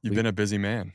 You've been a busy man.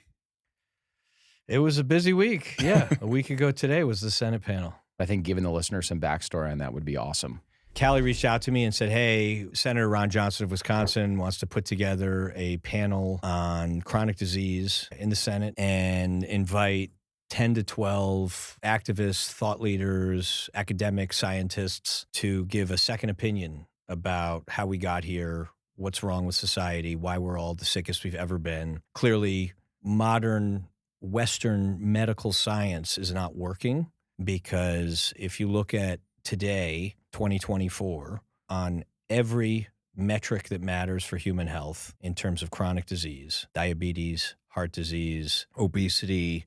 It was a busy week. Yeah. A week ago today was the Senate panel. I think giving the listeners some backstory on that would be awesome. Callie reached out to me and said, hey, Senator Ron Johnson of Wisconsin wants to put together a panel on chronic disease in the Senate and invite 10 to 12 activists, thought leaders, academic scientists to give a second opinion about how we got here, what's wrong with society, why we're all the sickest we've ever been. Clearly, modern Western medical science is not working because if you look at today, 2024, on every metric that matters for human health in terms of chronic disease, diabetes, heart disease, obesity,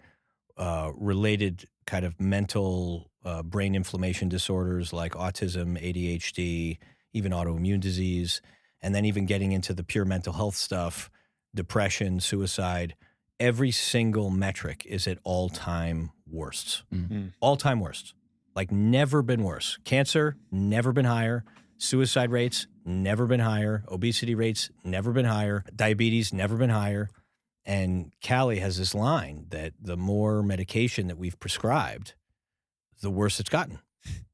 related kind of mental brain inflammation disorders like autism, ADHD, even autoimmune disease, and then even getting into the pure mental health stuff, depression, suicide, every single metric is at all-time worsts. Mm-hmm. All-time worsts. Like never been worse. Cancer, never been higher. Suicide rates, never been higher. Obesity rates, never been higher. Diabetes, never been higher. And Callie has this line that the more medication that we've prescribed, the worse it's gotten,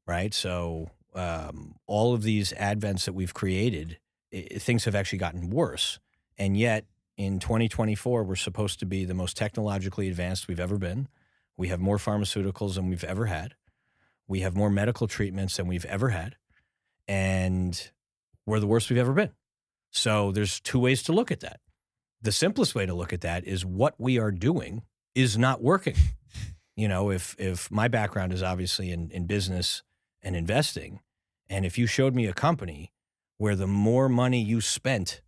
right? So all of these advents that we've created, things have actually gotten worse. And yet in 2024, we're supposed to be the most technologically advanced we've ever been. We have more pharmaceuticals than we've ever had. We have more medical treatments than we've ever had. And we're the worst we've ever been. So there's two ways to look at that. The simplest way to look at that is what we are doing is not working. You know, if my background is obviously in business and investing, and if you showed me a company where the more money you spent,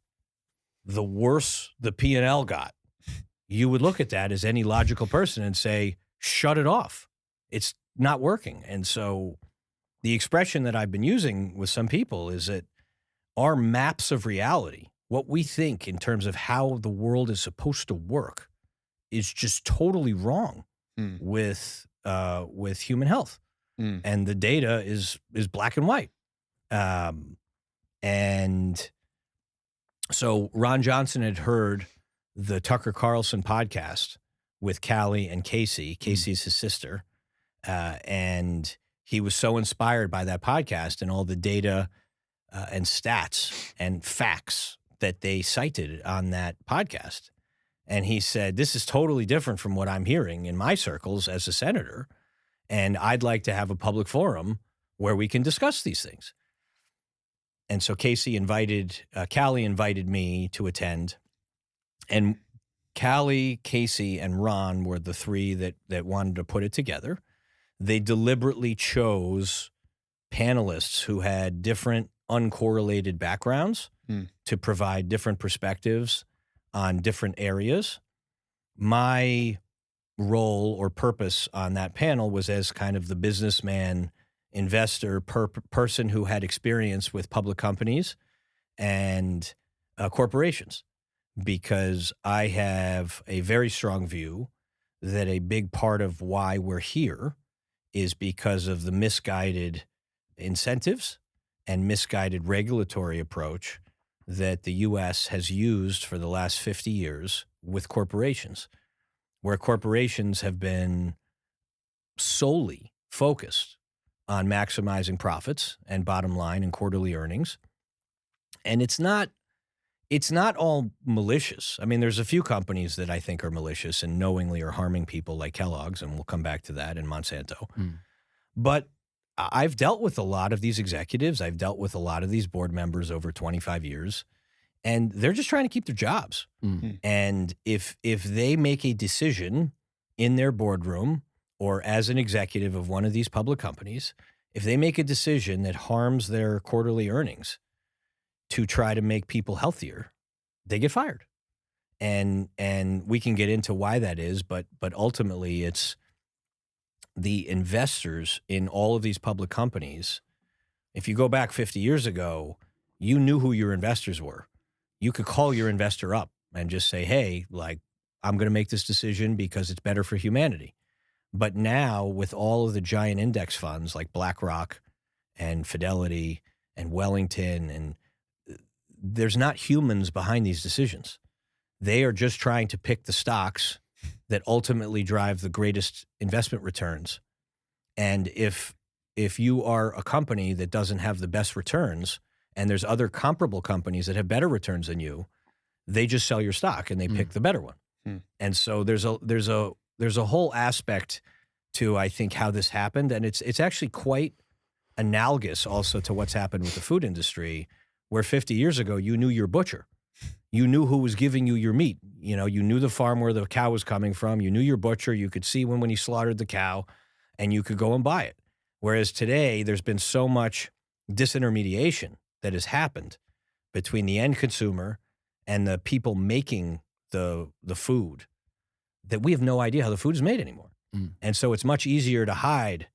the worse the P&L got, you would look at that as any logical person and say, shut it off. It's not working. And so the expression that I've been using with some people is that our maps of reality, what we think in terms of how the world is supposed to work, is just totally wrong with human health. And the data is black and white. And so Ron Johnson had heard the Tucker Carlson podcast with Callie and Casey. Casey's his sister. And he was so inspired by that podcast and all the data and stats and facts that they cited on that podcast. And he said, this is totally different from what I'm hearing in my circles as a senator. And I'd like to have a public forum where we can discuss these things. And so Callie invited me to attend. And Callie, Casey, and Ron were the three that wanted to put it together. They deliberately chose panelists who had different uncorrelated backgrounds to provide different perspectives on different areas. My role or purpose on that panel was as kind of the businessman, investor, person who had experience with public companies and corporations, because I have a very strong view that a big part of why we're here is because of the misguided incentives and misguided regulatory approach that the U.S. has used for the last 50 years with corporations, where corporations have been solely focused on maximizing profits and bottom line and quarterly earnings. And it's not all malicious. I mean, there's a few companies that I think are malicious and knowingly are harming people like Kellogg's, and we'll come back to that, and Monsanto. But I've dealt with a lot of these executives. I've dealt with a lot of these board members over 25 years, and they're just trying to keep their jobs. And if they make a decision in their boardroom or as an executive of one of these public companies, if they make a decision that harms their quarterly earnings to try to make people healthier, they get fired. And we can get into why that is, but ultimately it's the investors in all of these public companies. If you go back 50 years ago, you knew who your investors were. You could call your investor up and just say, hey, like, I'm going to make this decision because it's better for humanity. But now with all of the giant index funds like BlackRock and Fidelity and Wellington, and there's not humans behind these decisions. They are just trying to pick the stocks that ultimately drive the greatest investment returns. And if you are a company that doesn't have the best returns, and there's other comparable companies that have better returns than you, they just sell your stock and they pick the better one. And so there's a whole aspect to, I think, how this happened, and it's actually quite analogous also to what's happened with the food industry, where 50 years ago you knew your butcher. You knew who was giving you your meat. You know, you knew the farm where the cow was coming from. You knew your butcher. You could see when he slaughtered the cow, and you could go and buy it. Whereas today, there's been so much disintermediation that has happened between the end consumer and the people making the food that we have no idea how the food is made anymore. And so it's much easier to hide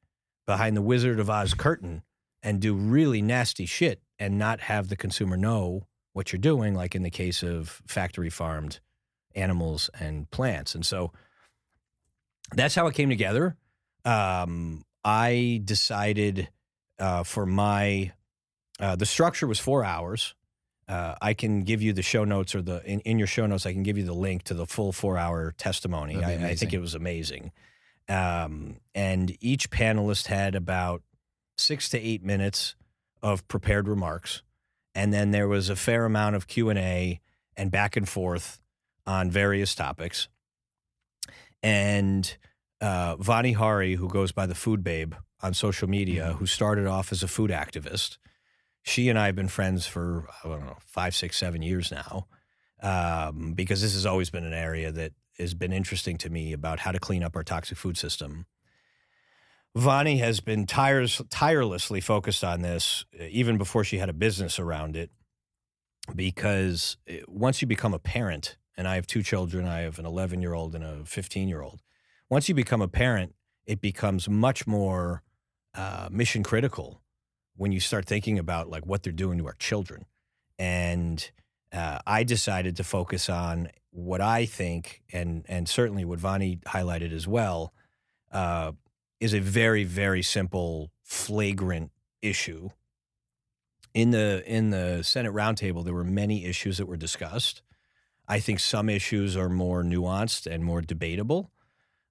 behind the Wizard of Oz curtain and do really nasty shit and not have the consumer know what you're doing, like in the case of factory farmed animals and plants. And so that's how it came together. I decided for my, the structure was 4 hours. I can give you the show notes, or in your show notes, I can give you the link to the full 4-hour testimony. I think it was amazing. And each panelist had about 6 to 8 minutes of prepared remarks. And then there was a fair amount of Q&A and back and forth on various topics. And Vani Hari, who goes by the Food Babe on social media, who started off as a food activist, she and I have been friends for, I don't know, 5, 6, 7 years now, because this has always been an area that has been interesting to me about how to clean up our toxic food system. Vani has been tirelessly focused on this even before she had a business around it, because once you become a parent, and I have 2 children, I have an 11-year-old and a 15-year-old. Once you become a parent, it becomes much more mission critical when you start thinking about like what they're doing to our children. And I decided to focus on what I think, and certainly what Vani highlighted as well, is a very, very simple, flagrant issue. In the Senate roundtable, there were many issues that were discussed. I think some issues are more nuanced and more debatable,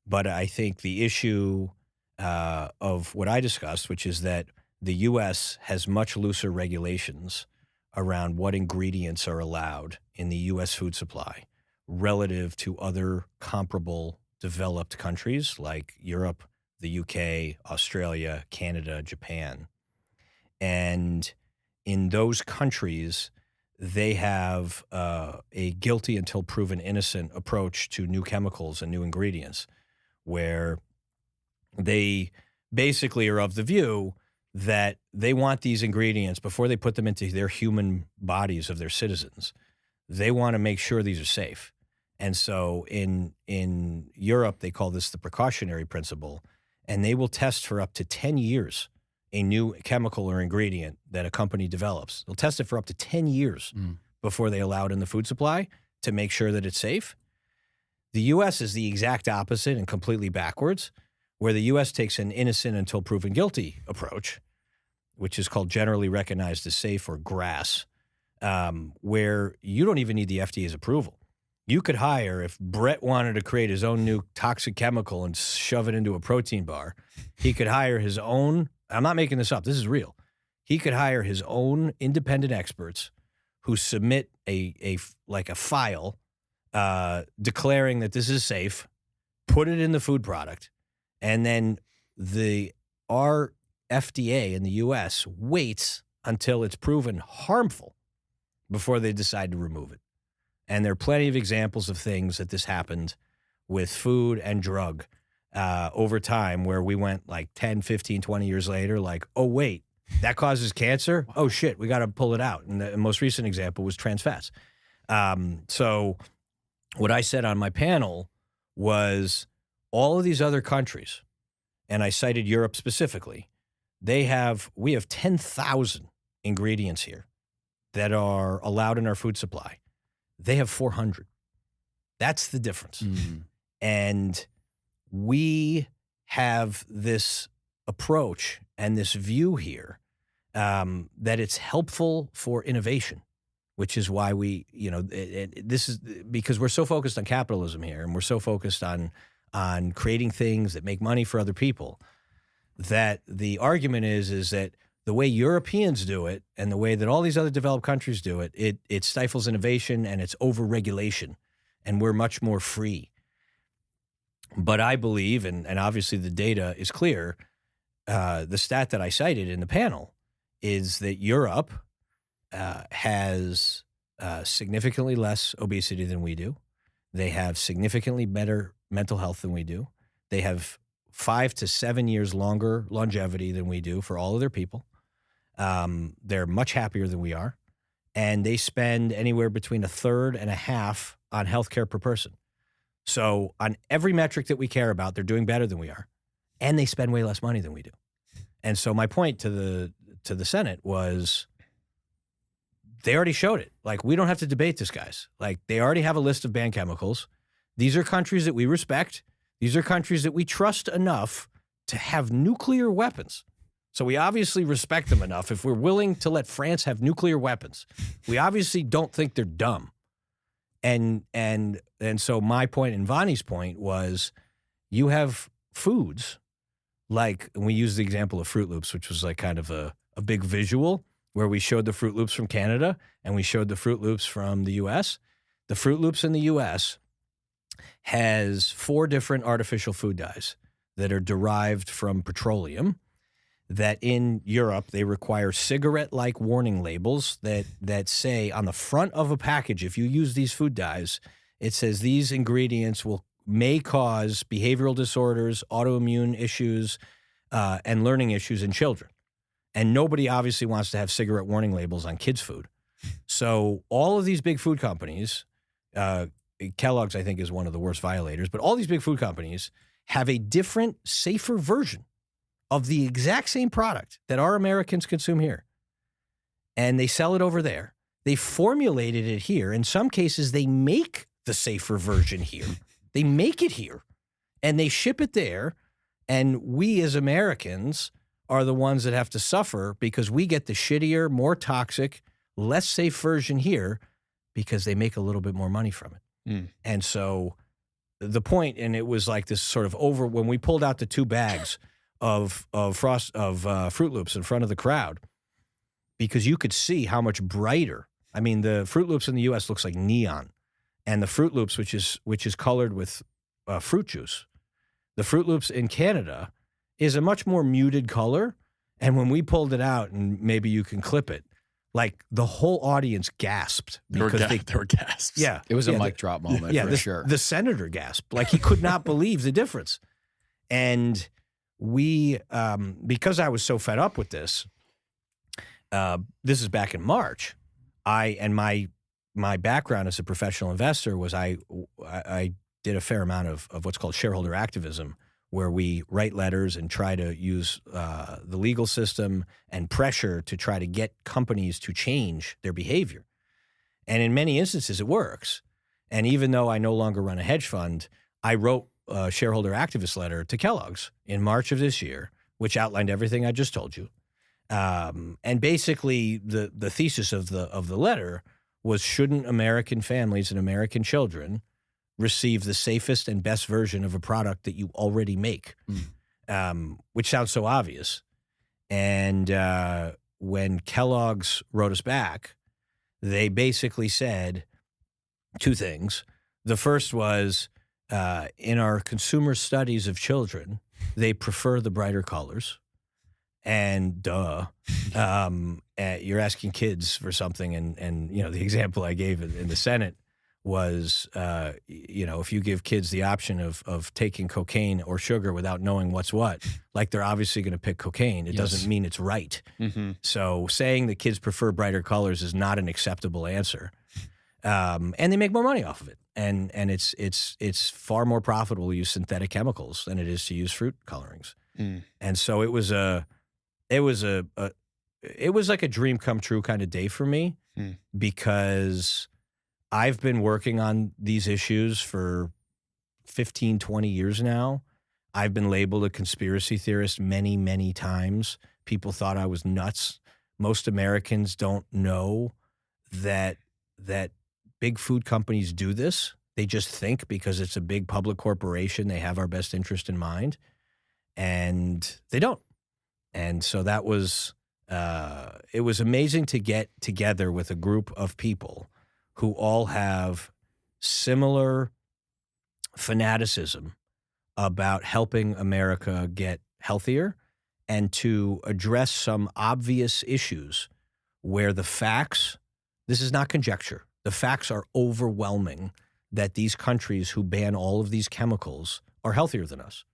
but I think the issue of what I discussed, which is that the U.S. has much looser regulations around what ingredients are allowed in the U.S. food supply relative to other comparable developed countries like Europe, the UK, Australia, Canada, Japan. And in those countries, they have a guilty until proven innocent approach to new chemicals and new ingredients, where they basically are of the view that they want these ingredients before they put them into their human bodies of their citizens. They want to make sure these are safe. And so in Europe, they call this the precautionary principle, and they will test for up to 10 years a new chemical or ingredient that a company develops. They'll test it for up to 10 years before they allow it in the food supply to make sure that it's safe. The U.S. is the exact opposite and completely backwards, where the U.S. takes an innocent until proven guilty approach, which is called generally recognized as safe, or GRAS, where you don't even need the FDA's approval. You could hire, if Brett wanted to create his own new toxic chemical and shove it into a protein bar, he could hire his own, I'm not making this up, this is real. He could hire his own independent experts who submit a file declaring that this is safe, put it in the food product, and then our FDA in the U.S. waits until it's proven harmful before they decide to remove it. And there are plenty of examples of things that this happened with food and drug over time, where we went like 10, 15, 20 years later, like, oh, wait, that causes cancer? Oh, shit, we got to pull it out. And the most recent example was trans fats. So what I said on my panel was all of these other countries, and I cited Europe specifically, we have 10,000 ingredients here that are allowed in our food supply. They have 400. That's the difference. And we have this approach and this view here that it's helpful for innovation, which is why we, this is because we're so focused on capitalism here, and we're so focused on creating things that make money for other people, that the argument is that the way Europeans do it and the way that all these other developed countries do it, it stifles innovation and it's over-regulation, and we're much more free. But I believe, and obviously the data is clear, the stat that I cited in the panel is that Europe has significantly less obesity than we do. They have significantly better mental health than we do. They have 5 to 7 years longer longevity than we do for all of their people. They're much happier than we are. And they spend anywhere between a third and a half on healthcare per person. So on every metric that we care about, they're doing better than we are. And they spend way less money than we do. And so my point to the Senate was, they already showed it. Like, we don't have to debate this, guys. Like, they already have a list of banned chemicals. These are countries that we respect. These are countries that we trust enough to have nuclear weapons. So we obviously respect them enough. If we're willing to let France have nuclear weapons, we obviously don't think they're dumb. And so my point and Vonnie's point was, you have foods like, and we used the example of Froot Loops, which was like kind of a big visual, where we showed the Froot Loops from Canada and we showed the Froot Loops from the U.S. The Froot Loops in the U.S. has 4 different artificial food dyes that are derived from petroleum, that in Europe they require cigarette-like warning labels that say on the front of a package, if you use these food dyes, it says these ingredients may cause behavioral disorders, autoimmune issues, and learning issues in children. And nobody obviously wants to have cigarette warning labels on kids' food. So all of these big food companies, Kellogg's, I think, is one of the worst violators, but all these big food companies have a different, safer version of the exact same product that our Americans consume here. And they sell it over there. They formulated it here. In some cases, they make the safer version here. They make it here. And they ship it there. And we as Americans are the ones that have to suffer because we get the shittier, more toxic, less safe version here because they make a little bit more money from it. Mm. And so the point, and it was like this sort of when we pulled out the 2 bags of Froot Loops in front of the crowd, because you could see how much brighter. I mean, the Froot Loops in the U.S. looks like neon, and the Froot Loops, which is colored with fruit juice, the Froot Loops in Canada is a much more muted color. And when we pulled it out, and maybe you can clip it, like the whole audience gasped. Because there were gasps. Yeah. It was a mic drop moment for sure. The senator gasped. Like, he could not believe the difference. And we, because I was so fed up with this, this is back in March, my background as a professional investor was I did a fair amount of what's called shareholder activism, where we write letters and try to use the legal system and pressure to try to get companies to change their behavior. And in many instances, it works. And even though I no longer run a hedge fund, I wrote a shareholder activist letter to Kellogg's in March of this year, which outlined everything I just told you. And basically, the thesis of the letter was, shouldn't American families and American children receive the safest and best version of a product that you already make, which sounds so obvious. And when Kellogg's wrote us back, they basically said 2 things. The first was, in our consumer studies of children, they prefer the brighter colors. And you're asking kids for something. And the example I gave in the Senate was, if you give kids the option of taking cocaine or sugar without knowing what's what, like, they're obviously going to pick cocaine. It doesn't mean it's right. Mm-hmm. So saying that kids prefer brighter colors is not an acceptable answer. And they make more money off of it. And it's far more profitable to use synthetic chemicals than it is to use fruit colorings. Mm. And so it was like a dream come true kind of day for me, because I've been working on these issues for 15, 20 years now. I've been labeled a conspiracy theorist many, many times. People thought I was nuts. Most Americans don't know that that big food companies do this. They just think because it's a big public corporation, they have our best interest in mind, and they don't. And so that was, it was amazing to get together with a group of people who all have similar fanaticism about helping America get healthier and to address some obvious issues where the facts, this is not conjecture, the facts are overwhelming that these countries who ban all of these chemicals are healthier than us.